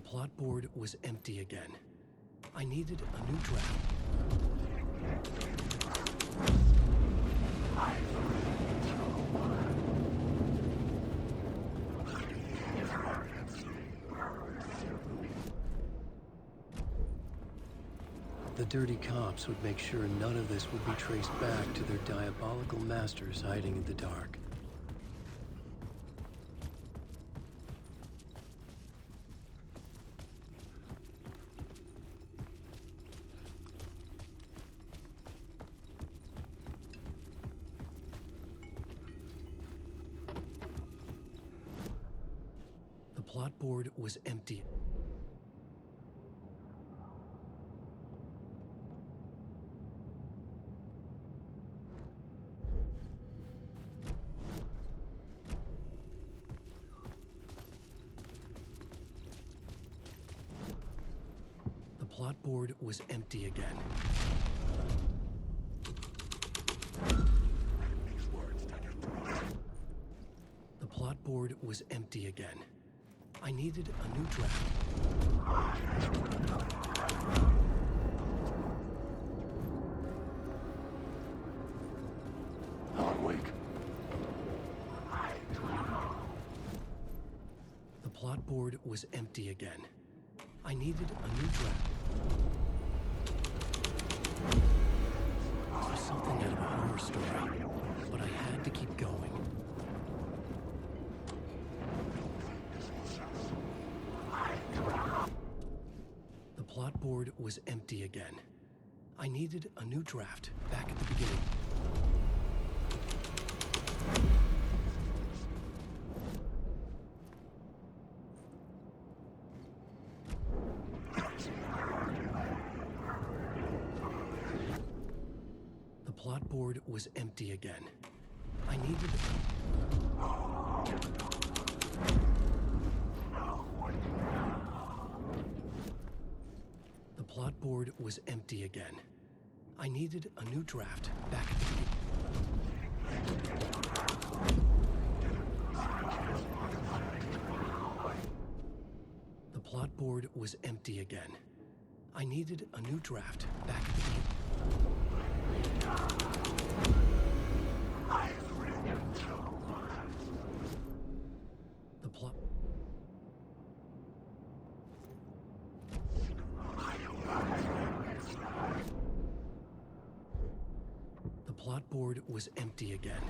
plot board was empty again. I needed a new draft. The dirty cops would make sure none of this would be traced back to their diabolical masters hiding in the dark. The plot board was empty. The plot board was empty again. The plot board was empty again. I needed a new draft. Alan Wake. The plot board was empty again. I needed a new draft. It was something out of a horror story, but I had to keep going. The plot board was empty again. I needed a new draft back at the beginning. The plot board was empty again. I needed... The plot board was empty again. I needed a new draft back at the beginning. The plot board was empty again. I needed a new draft back at the beginning. The plot... The plot board was empty again.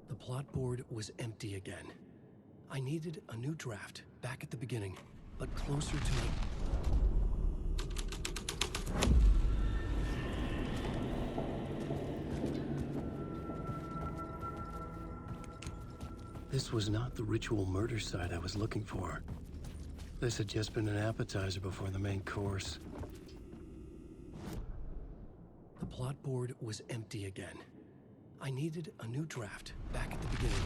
The plot board was empty again. I needed a new draft back at the beginning, but closer to me. This was not the ritual murder site I was looking for. This had just been an appetizer before the main course. The plot board was empty again. I needed a new draft back at the beginning.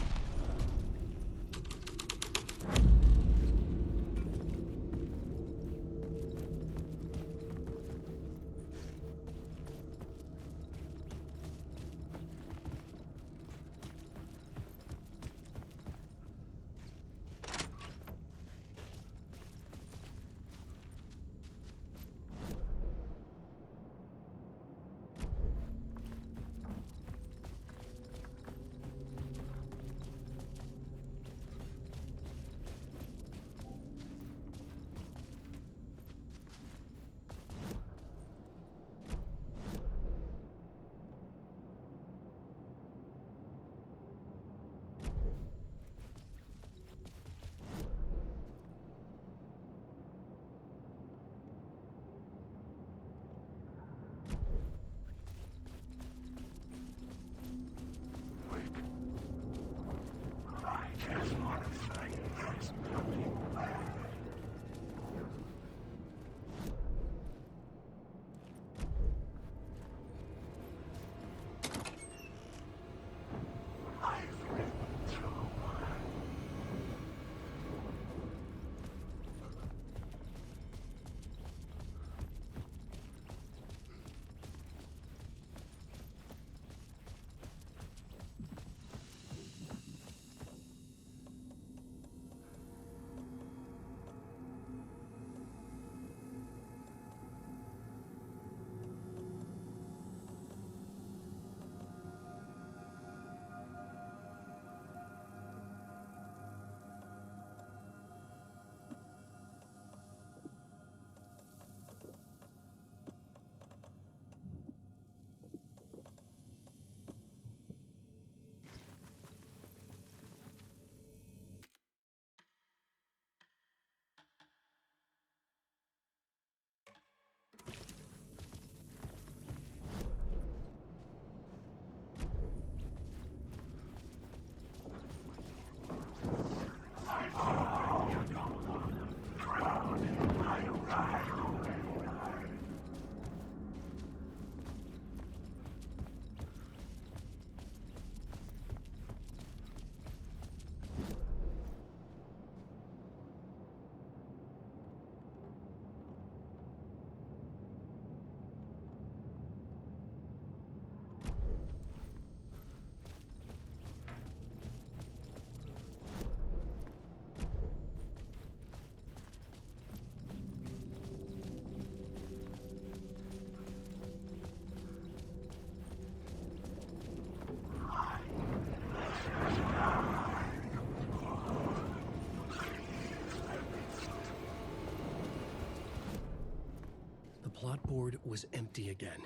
plot board was empty again.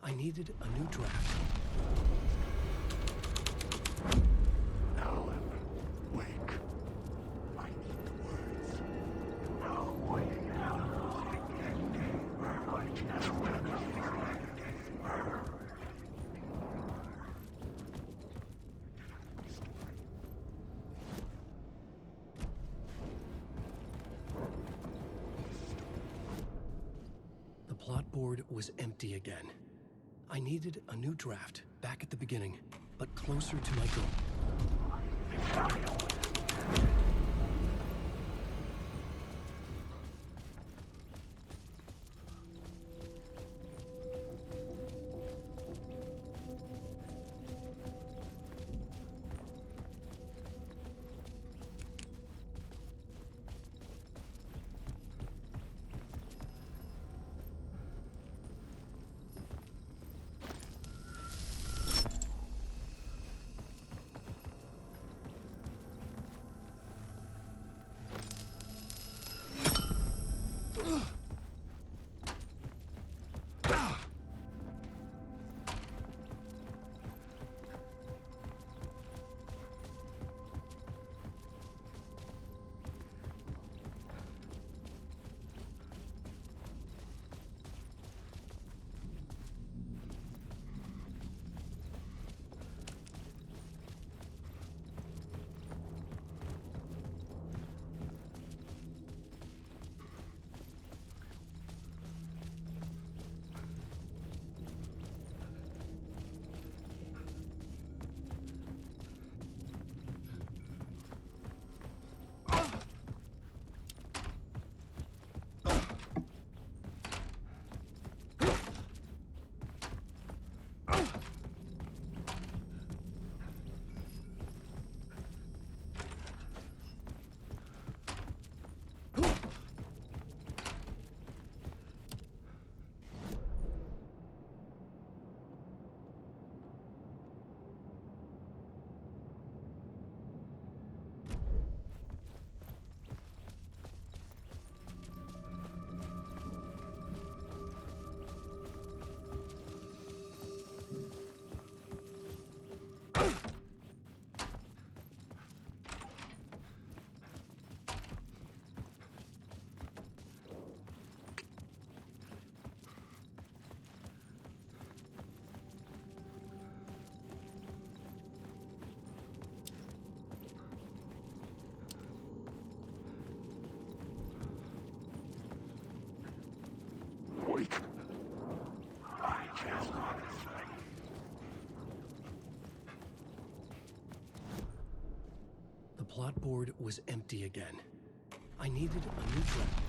I needed a new draft. Alan, wake. I need the words. No, wake. The plot board was empty again. I needed a new draft, back at the beginning, but closer to my goal. Wait. I just want to say. The plot board was empty again. I needed a new draft.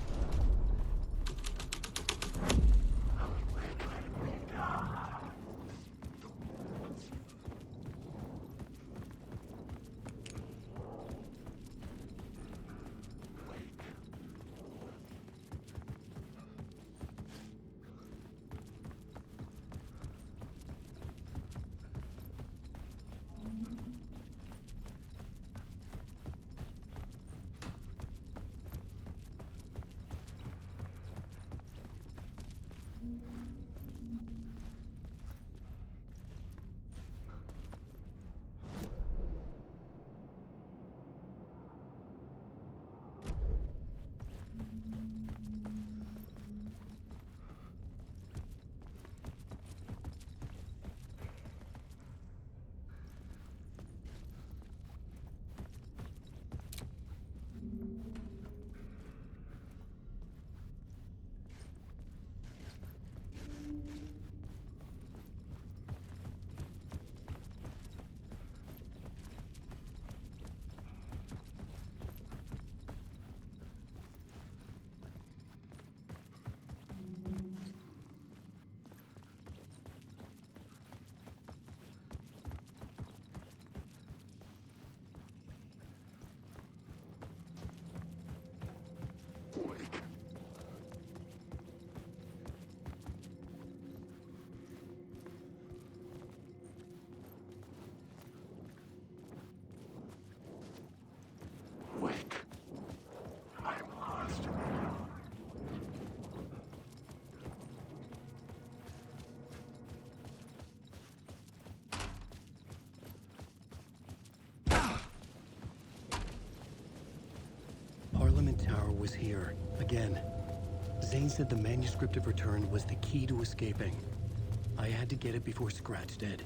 here, again. Zane said the manuscript of Return was the key to escaping. I had to get it before Scratch did.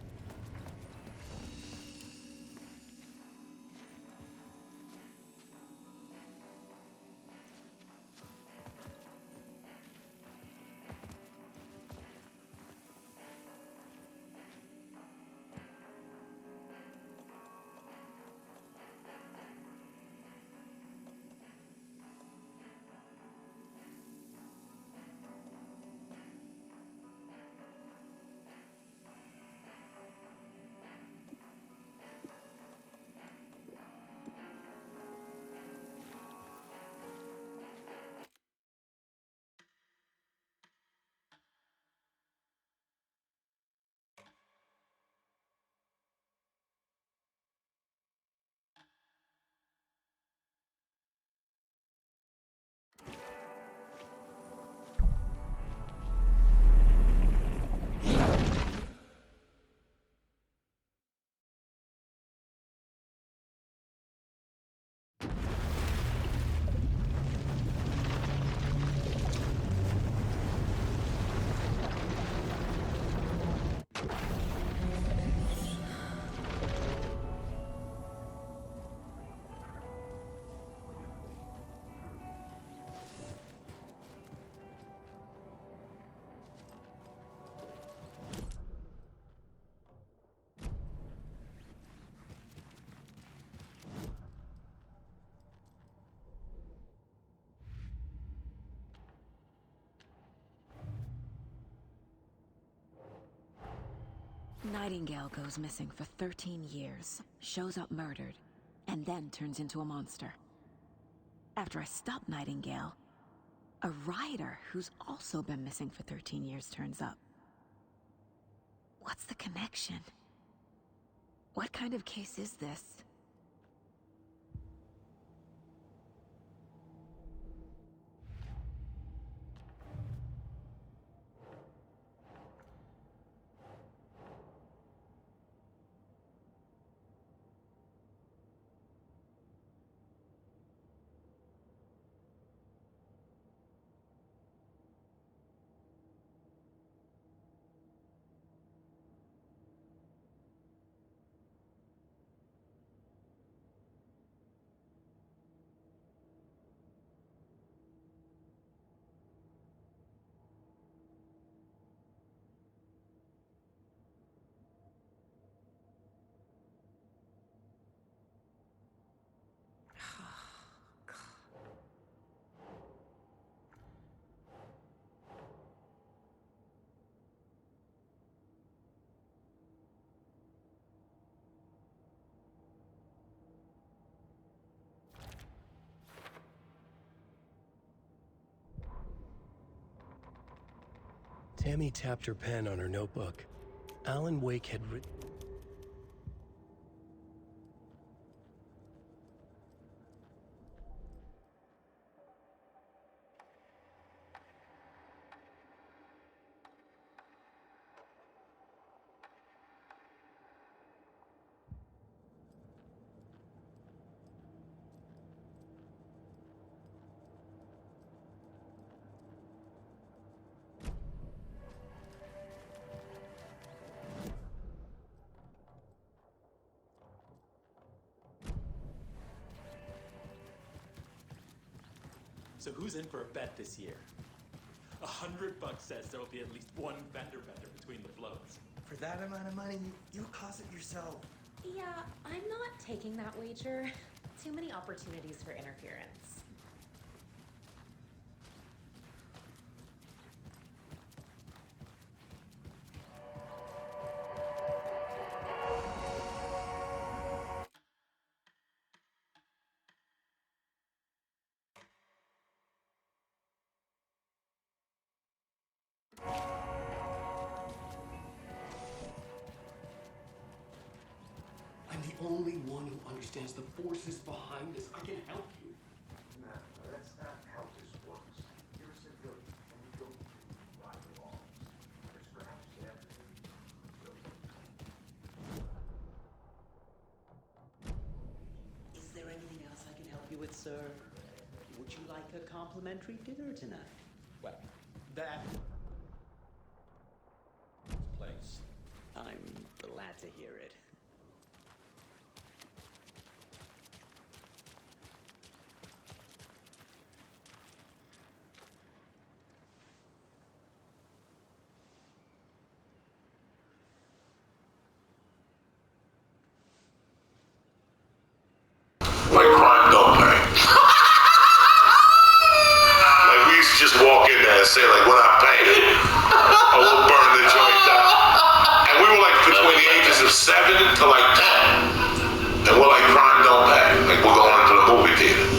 Nightingale goes missing for 13 years, shows up murdered, and then turns into a monster. After I stop Nightingale, a rider who's also been missing for 13 years turns up. What's the connection? What kind of case is this? Tammy tapped her pen on her notebook. Alan Wake had written... So who's in for a bet this year? $100 says there will be at least one fender bender between the floats. For that amount of money, you cost it yourself. Yeah, I'm not taking that wager. Too many opportunities for interference. I'm the only one who understands the forces behind this. I can help you. No, that's not how this works. You're a civilian, and you don't do by the laws. There's perhaps everything. Is there anything else I can help you with, sir? Would you like a complimentary dinner tonight? Well, that place. I'm glad to hear it. Like crime don't pay. Like we used to just walk in there and say like, "We're not paying," or we'll burn the joint down. And we were like between the ages of 7 to like 10, and we're like, "Crime don't pay." Like we're going into the movie theater.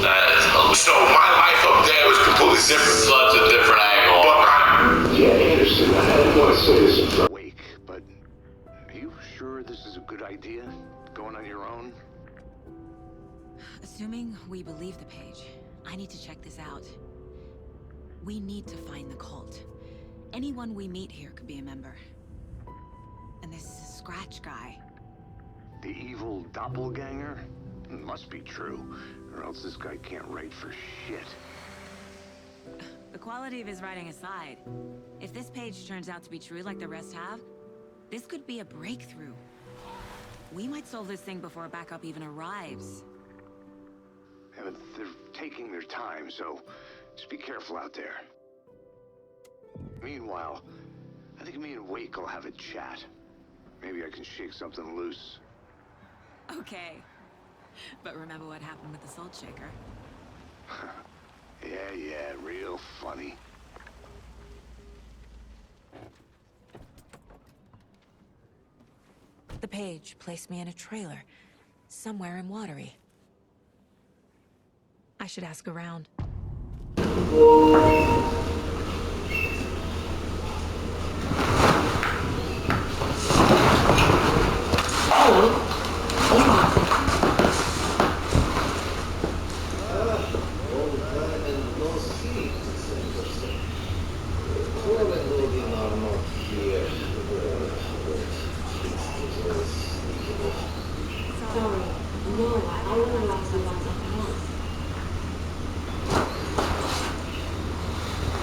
That is So my life up there was completely different. such a different angle. But Yeah, Anderson, I didn't want to say this in front. Wake, but are you sure this is a good idea? Going on your own? Assuming we believe the page, I need to check this out. We need to find the cult. Anyone we meet here could be a member. And this Scratch guy. The evil doppelganger? Must be true, or else this guy can't write for shit. The quality of his writing aside, if this page turns out to be true like the rest have, this could be a breakthrough. We might solve this thing before backup even arrives. Yeah, but they're taking their time, so just be careful out there. Meanwhile, I think me and Wake will have a chat. Maybe I can shake something loose. Okay. But remember what happened with the Salt Shaker? Yeah, real funny. The page placed me in a trailer, somewhere in Watery. I should ask around.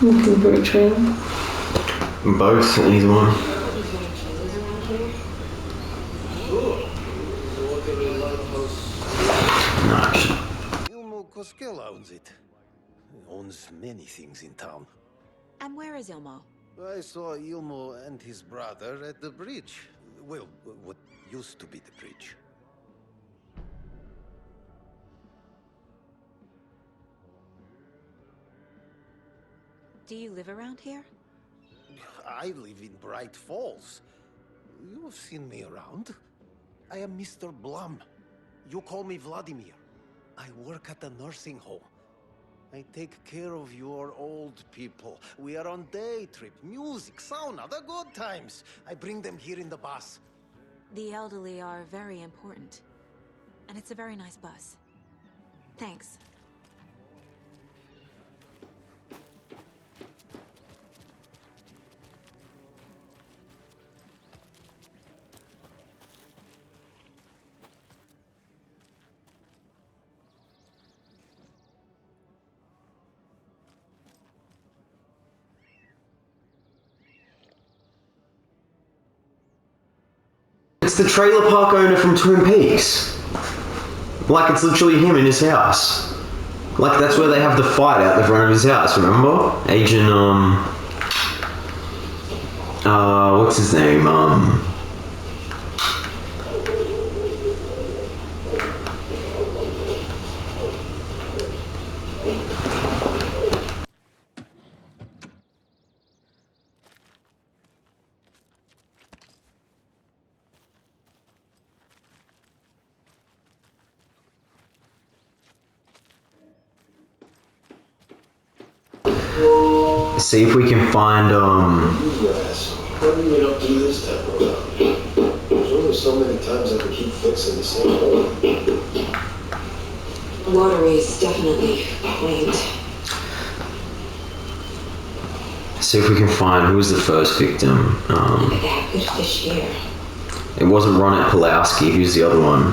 Looking for a trail? Both, either one. No, actually. Ilmo Koskela owns it. He owns many things in town. And where is Ilmo? I saw Ilmo and his brother at the bridge. Well, what used to be the bridge. Do you live around here? I live in Bright Falls. You have seen me around. I am Mr. Blum. You call me Vladimir. I work at a nursing home. I take care of your old people. We are on day trip, music, sauna, the good times. I bring them here in the bus. The elderly are very important. And it's a very nice bus. Thanks. It's the trailer park owner from Twin Peaks. Like, it's literally him in his house. Like, that's where they have the fight out the front of his house, remember? Agent, what's his name? See if we can find, Why do you not do this type of stuff? There's only so many times I can keep fixing the same hole. Watery is definitely quaint. see if we can find who was the first victim. That good fish here. It wasn't Ronette Pulowski, who's the other one?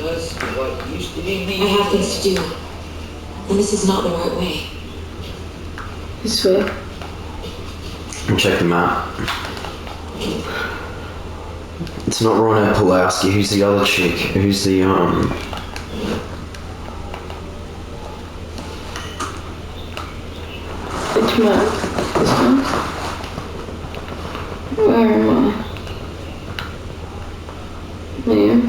us to what used to be me. I have things to do, and this is not the right way. This way. And check the map. It's not Rona Pulowski. Who's the other chick? Who's the Which map? This one? Where am I? There.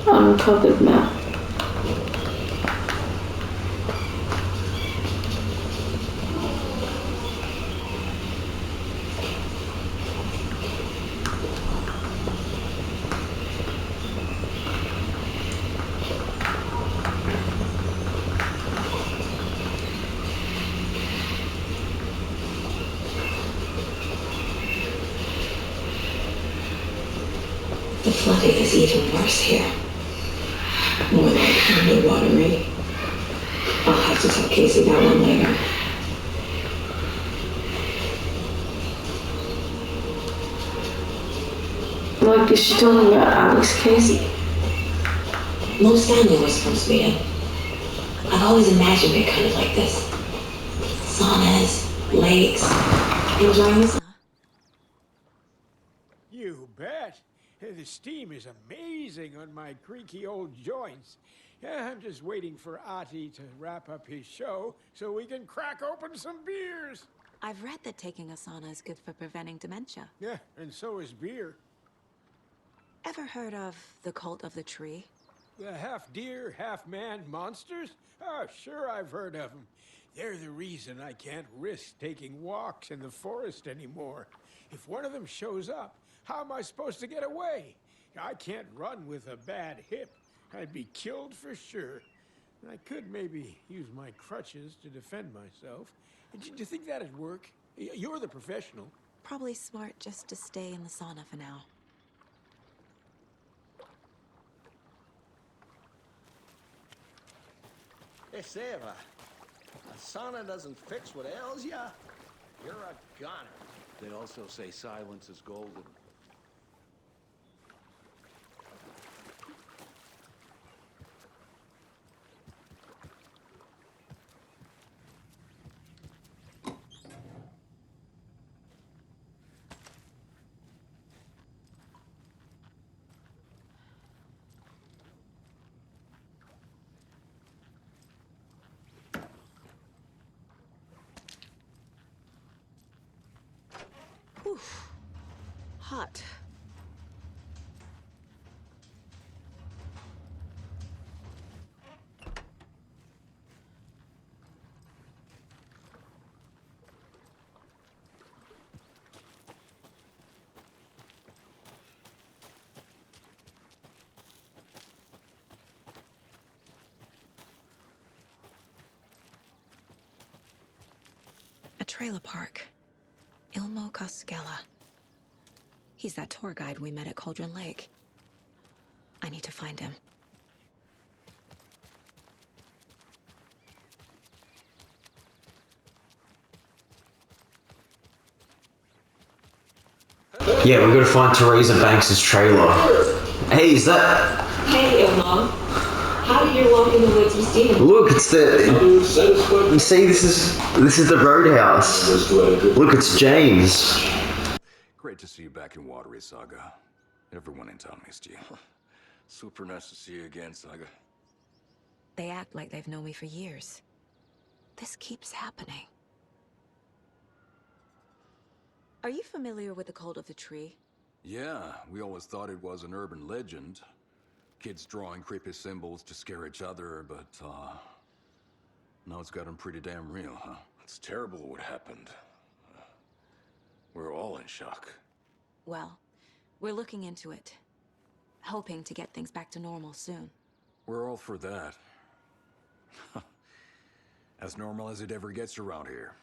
Uncovered map. The flooding is even worse here. More like underwatery. I'll have to tell Casey that one later. Like, is she talking about Alex Casey? Most family was supposed to be in. I've always imagined it kind of like this. Saunas, lakes, enjoying the sun. You bet. The steam is amazing on my creaky old joints. I'm just waiting for Ati to wrap up his show so we can crack open some beers. I've read that taking a sauna is good for preventing dementia. Yeah, and so is beer. Ever heard of the Cult of the Tree? The half-deer, half-man monsters? Oh, sure I've heard of them. They're the reason I can't risk taking walks in the forest anymore. If one of them shows up, how am I supposed to get away? I can't run with a bad hip. I'd be killed for sure. I could maybe use my crutches to defend myself. Do you think that'd work? You're the professional. Probably smart just to stay in the sauna for now. Hey, Sarah. A sauna doesn't fix what ails ya. You're a goner. They also say silence is golden. Oof. Hot. A trailer park. Ilmo Koskela. He's that tour guide we met at Cauldron Lake. I need to find him. Yeah, we gotta find Teresa Banks' trailer. Hey, is that... Hey, Ilmo. How did your walk in the woods with Steven? Look, it's the... You see, this is the Roadhouse. Look, it's James. Great to see you back in Watery, Saga. Everyone in town missed you. Super nice to see you again, Saga. They act like they've known me for years. This keeps happening. Are you familiar with the Cult of the Tree? Yeah, we always thought it was an urban legend. Kids drawing creepy symbols to scare each other, but, now it's gotten pretty damn real, huh? It's terrible what happened. We're all in shock. Well, we're looking into it. Hoping to get things back to normal soon. We're all for that. As normal as it ever gets around here.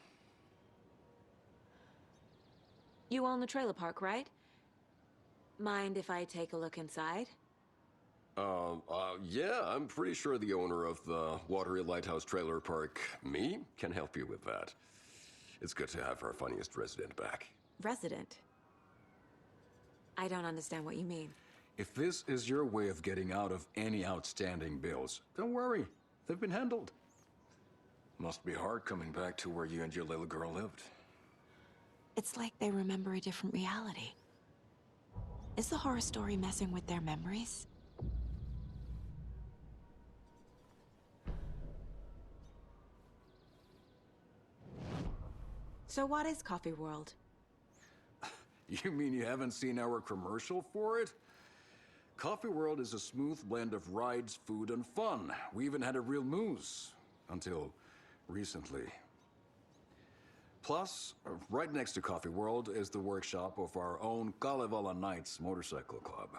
You own the trailer park, right? Mind if I take a look inside? Yeah, I'm pretty sure the owner of the Watery Lighthouse Trailer Park, me, can help you with that. It's good to have our funniest resident back. Resident? I don't understand what you mean. If this is your way of getting out of any outstanding bills, don't worry. They've been handled. Must be hard coming back to where you and your little girl lived. It's like they remember a different reality. Is the horror story messing with their memories? So what is Coffee World? You mean you haven't seen our commercial for it? Coffee World is a smooth blend of rides, food, and fun. We even had a real moose. Until recently. Plus, right next to Coffee World is the workshop of our own Kalevala Knights Motorcycle Club.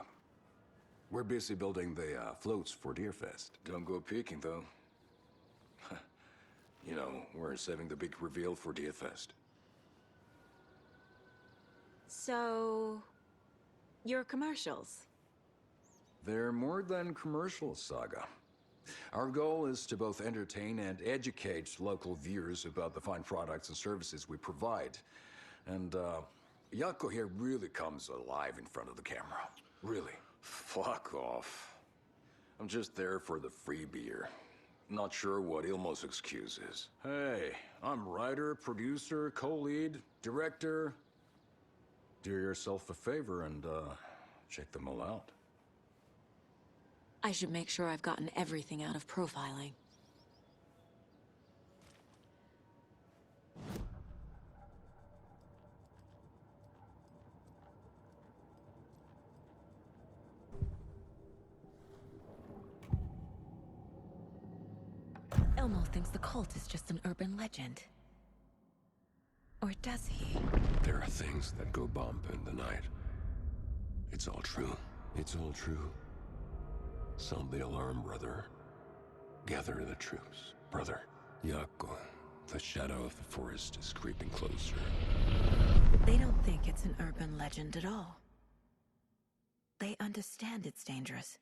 We're busy building the floats for Deerfest. Don't go peeking, though. You know, we're saving the big reveal for Deerfest. So... your commercials? They're more than commercials, Saga. Our goal is to both entertain and educate local viewers about the fine products and services we provide. And, Jaakko here really comes alive in front of the camera. Really. Fuck off. I'm just there for the free beer. Not sure what Ilmo's excuse is. Hey, I'm writer, producer, co-lead, director. Do yourself a favor and, check them all out. I should make sure I've gotten everything out of profiling. Ilmo thinks the cult is just an urban legend. Or does he? There are things that go bump in the night. It's all true. It's all true. Sound the alarm, brother. Gather the troops, brother. Jaakko, the shadow of the forest is creeping closer. They don't think it's an urban legend at all. They understand it's dangerous.